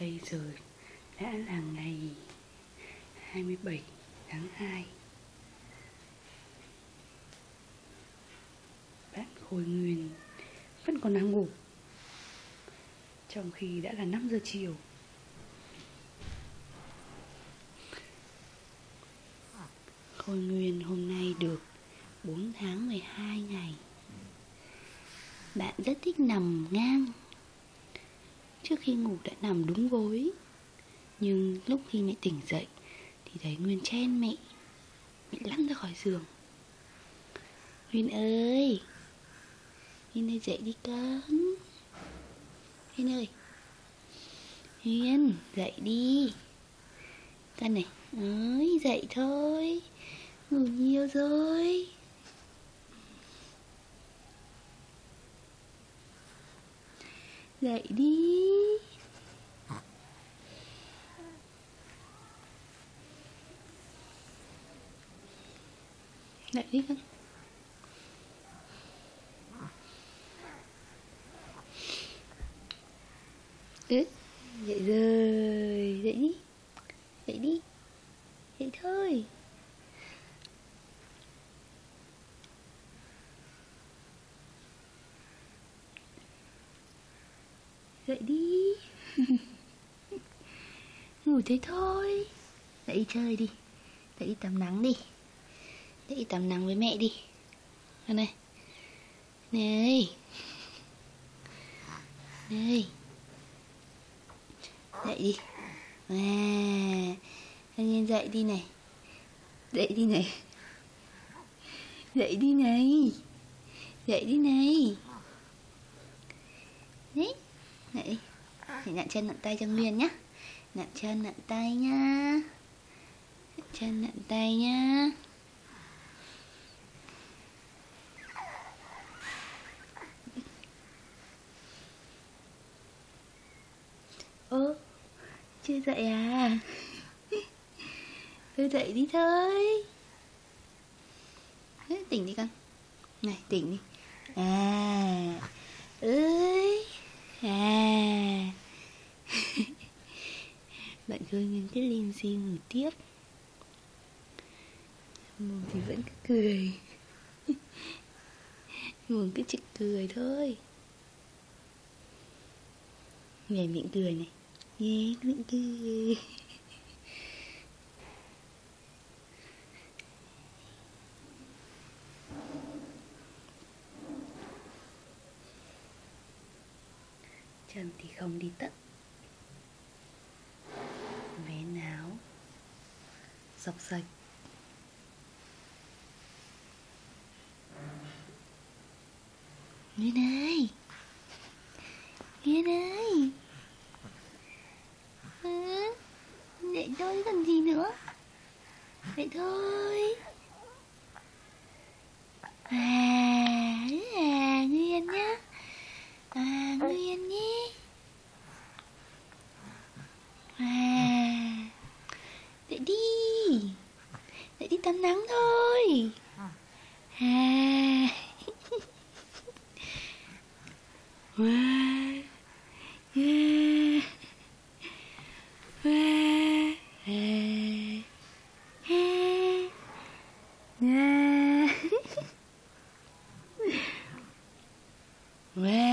Bây giờ đã là ngày 27 tháng 2. Bạn Khôi Nguyên vẫn còn đang ngủ, trong khi đã là 5 giờ chiều. Khôi Nguyên hôm nay được 4 tháng 12 ngày. Bạn rất thích nằm ngang. Trước khi ngủ đã nằm đúng gối, nhưng lúc khi mẹ tỉnh dậy thì thấy Nguyên chen mẹ lăn ra khỏi giường. Nguyên ơi, Nguyên ơi dậy đi con. Nguyên ơi, Nguyên dậy đi con này. Ơi dậy thôi, ngủ nhiều rồi. Dậy đi. Dậy đi con. Dậy rồi, dậy đi. Dậy đi. Dậy thôi. Dậy đi. Ngủ thế thôi. Dậy đi chơi đi. Dậy đi tắm nắng đi. Dậy đi tắm nắng với mẹ đi. Con này. Này. Này. Dậy đi. À, Nhiên dậy đi này. Dậy đi này. Dậy đi này. Dậy đi này. Đấy. Dậy. Để nặn chân nặn tay cho Nguyên nhá. Nặn chân nặn tay nhá. Nặn chân nặn tay nhá. Ơ, chưa dậy à? Thôi dậy đi thôi. Tỉnh đi con. Này, tỉnh đi. À, ơi. À. Bạn Khôi Nguyên cứ lim dim ngủ tiếp. Mồm thì vẫn cứ cười. Mồm cứ chực cười thôi. Nhảy miệng cười này. Nhảy miệng cười. Chân thì không đi tất. Vén áo xộc xạch. Nguyên ơi, Nguyên ơi. Dậy thôi còn gì nữa. Dậy thôi. Nguyên nhá. Nguyên nhé. Dậy đi. Dậy đi tắm nắng thôi. Wow. Yeah. Wow. Yeah. Wow.